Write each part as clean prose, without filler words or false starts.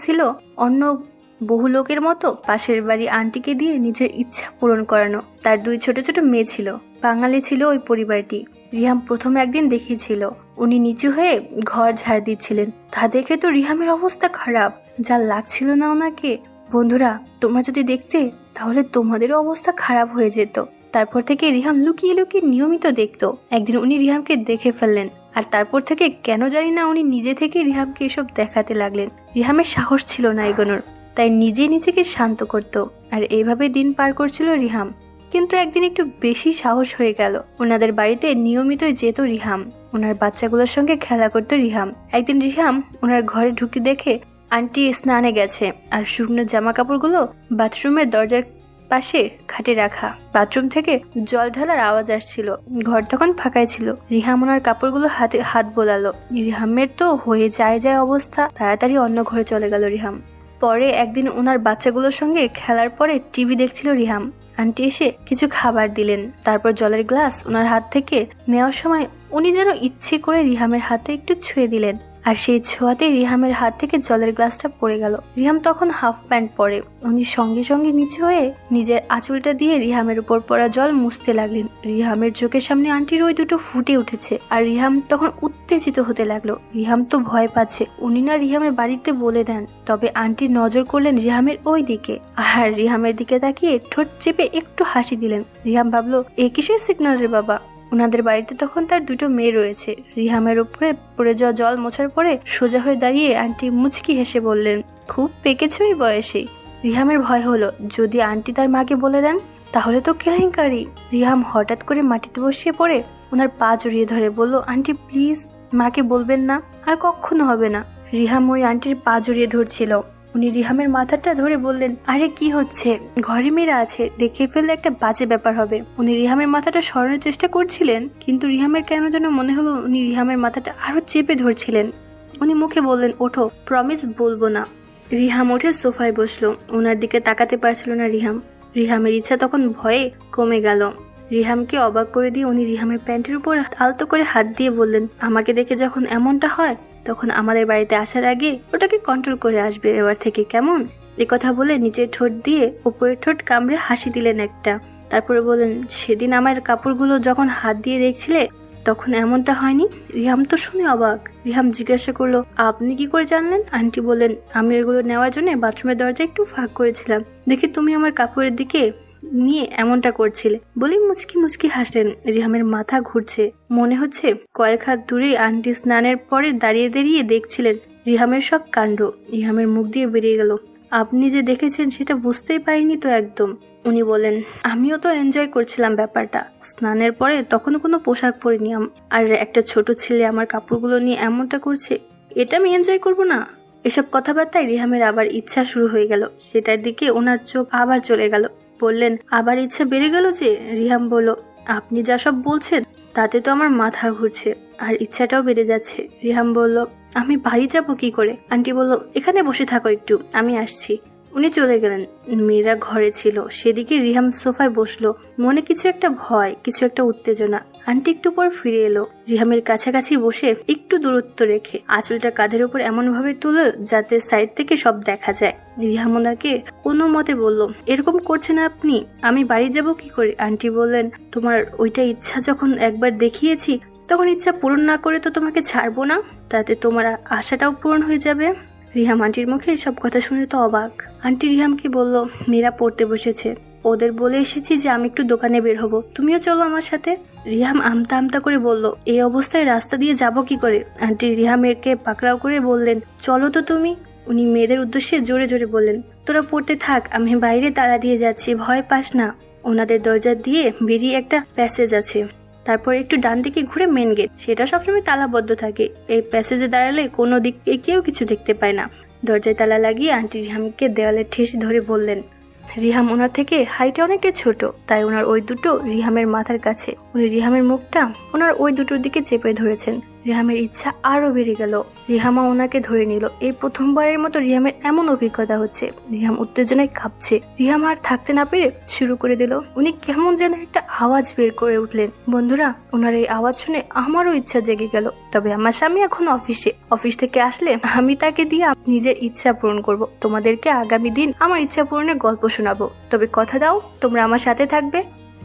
ছিল অন্য বহু লোকের মতো পাশের বাড়ি আন্টিকে দিয়ে নিজের ইচ্ছা পূরণ করানো। তার 2 ছোট ছোট মেয়ে ছিল। বাঙালি ছিল ওই পরিবারটি। রিহাম প্রথম একদিন দেখেছিল উনি নিচু হয়ে ঘর ঝাড় দিচ্ছিলেন। তা দেখে তো রিহামের অবস্থা খারাপ, যা লাগছিল না ওনাকে। বন্ধুরা, তোমরা যদি দেখতে তাহলে তোমাদেরও অবস্থা খারাপ হয়ে যেত। তারপর থেকে রিহাম লুকিয়ে লুকিয়ে নিয়মিত দেখতো। একদিন উনি রিহামকে দেখে ফেললেন, আর তারপর থেকে কেন জানি না উনি নিজে থেকে রিহামকে এসব দেখাতে লাগলেন। রিহামের সাহস ছিল না এগোনোর, তাই নিজে নিজেকে শান্ত করত। আর এইভাবে দিন পার করছিল রিহাম। কিন্তু একদিন একটু বেশি সাহস হয়ে গেল। ওনাদের বাড়িতে নিয়মিত যেত রিহাম। ওনার বাচ্চাগুলোর সঙ্গে খেলা করতো রিহাম। একদিন রিহাম ওনার ঘরে ঢুকে দেখে আন্টি স্নানে গেছে, আর শুকনো জামা কাপড়গুলো বাথরুমের দরজার পাশে খাটে রাখা। বাথরুম থেকে জল ঢালার আওয়াজ আসছিল। ঘর তখন ফাঁকাই ছিল। রিহাম ওনার কাপড়গুলো হাতে হাত বোলালো। রিহামের তো হয়ে যায় অবস্থা। তাড়াতাড়ি অন্য ঘরে চলে গেল রিহাম। পরে একদিন ওনার বাচ্চাগুলোর সঙ্গে খেলার পরে টিভি দেখছিল রিহাম। আন্টি এসে কিছু খাবার দিলেন। তারপর জলের গ্লাস ওনার হাত থেকে নেওয়ার সময় উনি যেন ইচ্ছে করে রিহামের হাতে একটু ছুঁয়ে দিলেন, আর সেই ছোঁয়াতেই রিহামের হাত থেকে জলের গ্লাসটা পড়ে গেল। রিহাম তখন হাফ প্যান্ট পরে। উনি সঙ্গে সঙ্গে নিচু হয়ে নিজের আঁচলটা দিয়ে রিহামের উপর পড়া জল মুছতে লাগলেন। রিহামের চোখের সামনে আন্টির ওই দুটো ফুটে উঠেছে, আর রিহাম তখন উত্তেজিত হতে লাগলো। রিহাম তো ভয় পাচ্ছে। উনি না রিহামের বাড়িতে বলে দেন, তবে আন্টি নজর করলেন রিহামের ওই দিকে, আর রিহামের দিকে তাকিয়ে ঠোঁট চেপে একটু হাসি দিলেন। রিহাম ভাবলো, এ কিসের সিগন্যাল রে বাবা। ওনাদের বাড়িতে তখন তার 2 মেয়ে রয়েছে। রিহামের উপরে পড়ে যাওয়া জল মোছার পরে সোজা হয়ে দাঁড়িয়ে আন্টি মুচকি হেসে বললেন, খুব পেকেছ এই বয়সে। রিহামের ভয় হলো, যদি আন্টি তার মাকে বলে দেন তাহলে তো কেলেঙ্কারি। রিহাম হঠাৎ করে মাটিতে বসিয়ে পড়ে ওনার পা জড়িয়ে ধরে বলল, আন্টি প্লিজ মাকে বলবেন না, আর কখনো হবে না। রিহাম ওই আন্টির পা জড়িয়ে ধরছিল। উনি রিহামের মাথাটা ধরে বললেন, আরে কি হচ্ছে, ঘরে মেয়েরা আছে, দেখে ফেললে একটা বাজে ব্যাপার হবে। উনি রিহামের মাথাটা সরানোর চেষ্টা করছিলেন, কিন্তু রিহামের কেন যেন মনে হলো উনি রিহামের মাথাটা আরো চেপে ধরছিলেন। উনি মুখে বললেন, ওঠো, প্রমিস বলবো না। রিহাম উঠে সোফায় বসলো। ওনার দিকে তাকাতে পারছিল না রিহাম। রিহামের ইচ্ছা তখন ভয়ে কমে গেল। রিহামকে অবাক করে দিয়ে উনি রিহামের প্যান্টের উপর আলতো করে হাত দিয়ে বললেন, আমাকে দেখে যখন এমনটা হয় তখন আমাদের বাড়িতে আসার আগে ওটাকে কন্ট্রোল করে আসবে এবার থেকে, কেমন? কথা বলে নিচের ঠোঁট দিয়ে উপরের ঠোঁট কামড়ে হাসি দিলেন একটা। তারপরে বললেন, সেদিন আমার কাপড়গুলো যখন হাত দিয়ে দেখছিলে তখন এমনটা হয়নি। রিহাম তো শুনে অবাক। রিহাম জিজ্ঞাসা করলো, আপনি কি করে জানলেন? আন্টি বললেন, আমি ওইগুলো নেওয়ার জন্য বাথরুমের দরজা একটু ফাঁক করেছিলাম, দেখি তুমি আমার কাপড়ের দিকে নিয়ে এমনটা করছিলে। বলি মুচকি মুচকি হাসলেন। রিহামের মাথা ঘুরছে। মনে হচ্ছে কয়েক হাত দূরে আন্টি স্নানের পরে দাঁড়িয়ে দাঁড়িয়ে দেখছিলেন রিহামের সব কাণ্ড। রিহামের মুখ দিয়ে বেরিয়ে গেল, আপনি যে দেখেছেন সেটা বুঝতেই পারিনি তো একদম। উনি বলেন, আমিও তো এনজয় করছিলাম ব্যাপারটা। স্নানের পরে তখনও কোনো পোশাক পরিনি, আর একটা ছোট ছেলে আমার কাপড়গুলো নিয়ে এমনটা করছে, এটা আমি এনজয় করবো না? এসব কথাবার্তায় রিহামের আবার ইচ্ছা শুরু হয়ে গেল। সেটার দিকে ওনার চোখ আবার চলে গেল। বললেন, আবার ইচ্ছা বেড়ে গেল যে? রিহাম বলল, আপনি যা সব বলছেন তাতে তো আমার মাথা ঘুরছে, আর ইচ্ছাটাও বেড়ে যাচ্ছে। রিহাম বলল, আমি বাড়ি যাব কি করে? আন্টি বলল, এখানে বসে থাকো একটু, আমি আসছি। উনি চলে গেলেন। মেয়েরা ঘরে ছিল। সেদিকে রিহাম সোফায় বসলো। মনে কিছু একটা ভয়, কিছু একটা উত্তেজনা। আন্টি একটু পর ফিরে এলো। রিহামের কাছাকাছি বসে একটু দূরত্ব রেখে আঁচলটা কাঁধের উপর এমন ভাবে তুলো যাতে সাইড থেকে সব দেখা যায়। রিহাম ওনাকে কোনো মতে বলল, এরকম করছেন আপনি, আমি বাড়ি যাব কি করে? আন্টি বললেন, তোমার ওইটা ইচ্ছা যখন একবার দেখিয়েছি তখন ইচ্ছা পূরণ না করে তো তোমাকে ছাড়বো না, তাতে তোমার আশাটাও পূরণ হয়ে যাবে। রিহাম আন্টির মুখে সব কথা শুনে তো অবাক। আন্টি রিহামকে বলল, মেয়েরা পড়তে বসেছে, ওদের বলে এসেছি যে আমি একটু দোকানে বের হবো, তুমিও চলো আমার সাথে। রিহাম আমতা আমতা করে বলল, এই অবস্থায় রাস্তা দিয়ে যাব কি করে? আন্টি রিহামকে পাকড়াও করে বললেন, চলো তো তুমি। উনি মেয়েদের উদ্দেশ্যে জোরে জোরে বললেন, তোরা পড়তে থাক, আমি বাইরে তালা দিয়ে যাচ্ছি, ভয় পাস না। ওনাদের দরজা দিয়ে বেরিয়ে একটা প্যাসেজ আছে, তারপর একটু ডান দিকে ঘুরে মেন গেট, সেটা সবসময় তালাবদ্ধ থাকে। এই প্যাসেজে দাঁড়ালে কোনো দিকে কেউ কিছু দেখতে পায় না। দরজায় তালা লাগিয়ে আন্টি রিহামকে দেওয়ালে ঠেস ধরে বললেন। রিহাম ওনার থেকে হাইটে অনেকটা ছোট, তাই ওনার ওই দুটো রিহামের মাথার কাছে। উনি রিহামের মুখটা ওনার ওই দুটোর দিকে চেপে ধরেছেন। রিহামের ইচ্ছা আরো বেড়ে গেল। রিহামা ওনাকে ধরে নিল। এই প্রথমবারের মতো রিহামের এমন অভিজ্ঞতা হচ্ছে। রিহাম উত্তেজনায় কাঁপছে। রিহাম আর থাকতে না পেরে শুরু করে দিল। উনি কেমন যেন একটা আওয়াজ বের করে উঠলেন। বন্ধুরা, ওনার এই আওয়াজ শুনে আমারও ইচ্ছা জেগে গেল। তবে আমার স্বামী এখন অফিস থেকে আসলে আমি তাকে দিয়ে নিজের ইচ্ছা পূরণ করব। তোমাদেরকে আগামী দিন আমার ইচ্ছা পূরণের গল্প শোনাবো। তবে কথা দাও তোমরা আমার সাথে থাকবে।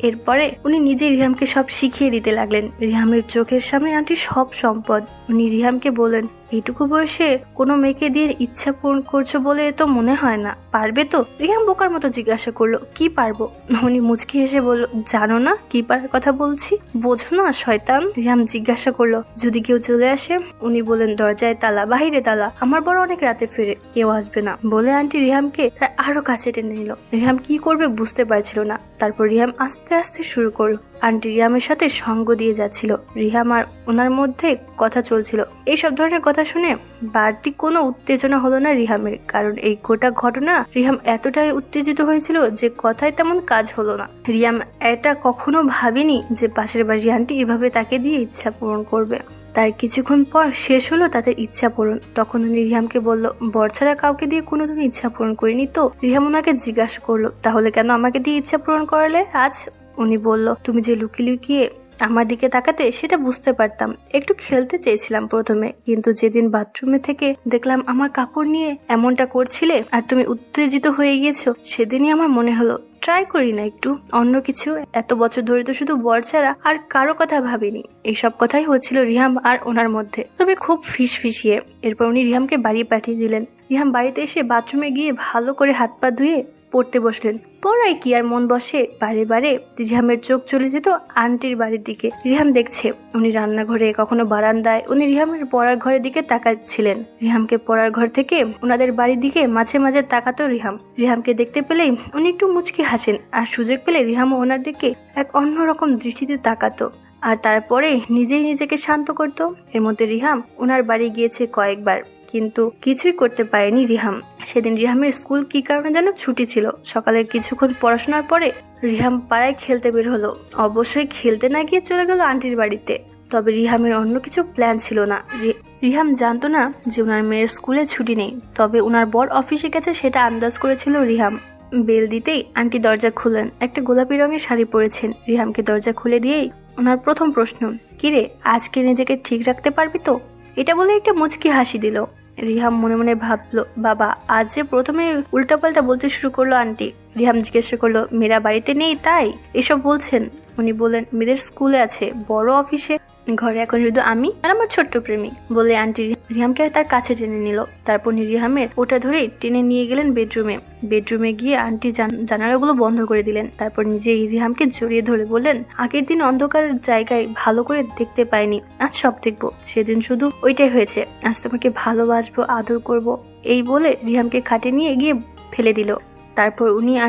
এরপরে উনি নিজে রিহামকে সব শিখিয়ে দিতে লাগলেন। রিহামের চোখের সামনে আন্টির সব সম্পদ। উনি রিহামকে বলেন, এইটুকু বয়সে কোনো মেয়েকে দিয়ে ইচ্ছা পূরণ করছো বলে তো মনে হয় না, পারবে তো? রিহাম বোকার মতো জিজ্ঞাসা করলো, কি পারবো? উনি মুচকি হেসে বলল, জানো না কি পারার কথা বলছি? বোঝো না শয়তান? রিহাম জিজ্ঞাসা করলো, যদি কেউ চলে আসে? উনি বলেন, দরজায় তালা, বাহিরে তালা, আমার বড় অনেক রাতে ফিরে, কেউ আসবে না বলে আন্টি রিহামকে তার আরো কাছে টেনে নিল। রিহাম কি করবে বুঝতে পারছিল না। তারপর রিহাম আস্তে আস্তে শুরু করলো। আন্টি রিহামের সাথে সঙ্গ দিয়ে যাচ্ছিল। রিহাম আর ওনার মধ্যে কথা চলছিল। এইসব ধরনের কথা শুনে বাড়তি কোনো উত্তেজনা হলো না রিহামের, কারণ এই গোটা ঘটনা রিহাম এতটাই উত্তেজিত হয়েছিল যে কথায় তেমন কাজ হলো না। রিহাম এটা কখনো ভাবেনি যে পাশের বাড়ির আন্টি এভাবে তাকে দিয়ে ইচ্ছা পূরণ করবে। তার কিছুক্ষণ পর শেষ হলো তাদের ইচ্ছা পূরণ। তখন উনি রিহামকে বলল, বর ছাড়া কাউকে দিয়ে কোনোদিন ইচ্ছা পূরণ করিনি তো? রিহাম ওনাকে জিজ্ঞাসা করলো, তাহলে কেন আমাকে দিয়ে ইচ্ছা পূরণ করালে আজ? উনি বলল, তুমি যে লুকিয়ে লুকিয়ে আমার দিকে তাকাতে সেটা বুঝতে পারতাম। একটু খেলতে চেয়েছিলাম প্রথমে, কিন্তু যেদিন বাথরুমে থেকে দেখলাম আমার কাপড় নিয়ে এমনটা করছিলে আর তুমি উত্তেজিত হয়ে গিয়েছো, সেদিনই আমার মনে হলো ট্রাই করি না একটু অন্য কিছু। এত বছর ধরে তো শুধু বর ছাড়া আর কারো কথা ভাবিনি। এইসব কথাই হচ্ছিল রিহাম আর ওনার মধ্যে, তবে খুব ফিসফিসিয়ে। এরপর উনি রিহামকে বাড়ি পাঠিয়ে দিলেন। রিহাম বাড়িতে এসে বাথরুমে গিয়ে ভালো করে হাত পা ধুয়ে পড়তে বসলেন। পড়ায় কি আর মন বসে? বারে বারে রিহামের চোখ চলে যেত আন্টির বাড়ির দিকে। রিহাম দেখছে উনি রান্নাঘরে, কখনো বারান্দায়। উনি রিহামের পড়ার ঘরের দিকে তাকাচ্ছিলেন। রিহামকে পড়ার ঘর থেকে ওনাদের বাড়ির দিকে মাঝে মাঝে তাকাতো রিহাম। রিহামকে দেখতে পেলেই উনি একটু মুচকি হাসেন, আর সুযোগ পেলে রিহামও ওনার দিকে এক অন্যরকম দৃষ্টিতে তাকাতো, আর তারপরে নিজেই নিজেকে শান্ত করতো। এর মধ্যে রিহাম ওনার বাড়ি গিয়েছে কয়েকবার, কিন্তু কিছুই করতে পারেনি রিহাম। সেদিন রিহামের স্কুল কি কারণে যেন ছুটি ছিল। সকালের কিছুক্ষণ পড়াশোনার পরে রিহাম পাড়ায় খেলতে বের হলো। অবশ্যই খেলতে না গিয়ে চলে গেল আন্টির বাড়িতে। তবে রিহামের অন্য কিছু প্ল্যান ছিল না। রিহাম জানতো না যে ওনার মেয়ের স্কুলে ছুটি নেই, তবে ওনার বর অফিসে গেছে সেটা আন্দাজ করেছিল রিহাম। বেল দিতেই আন্টি দরজা খুললেন। একটা গোলাপি রঙের শাড়ি পরেছেন। রিহামকে দরজা খুলে দিয়েই ওনার প্রথম প্রশ্ন, কিরে আজকে নিজেকে ঠিক রাখতে পারবি তো? এটা বলে একটা মুচকি হাসি দিল। রিহাম মনে মনে ভাবলো, বাবা আজ যে প্রথমে উল্টাপাল্টা বলতে শুরু করলো আন্টি। রিহাম জিজ্ঞাসা করলো, মেয়েরা বাড়িতে নেই তাই এসব বলছেন? উনি বলেন, মেয়েদের স্কুলে আছে, বড় অফিসে, ঘরে এখন শুধু আমি আর আমার ছোট্ট প্রেমী বলে আন্টি রিহামকে তার কাছে টেনে নিল। তারপর রিহামের ওটা ধরে টেনে নিয়ে গেলেন বেডরুমে গিয়ে আন্টি জানালাগুলো বন্ধ করে দিলেন। তারপর নিজে রিহামকে জড়িয়ে ধরে বললেন, আগের দিন অন্ধকার জায়গায় ভালো করে দেখতে পাইনি, আজ সব দেখবো। সেদিন শুধু ওইটাই হয়েছে, আজ তোমাকে ভালোবাসবো, আদর করব। এই বলে রিহামকে খাটে নিয়ে গিয়ে ফেলে দিল। তারপর উনি আর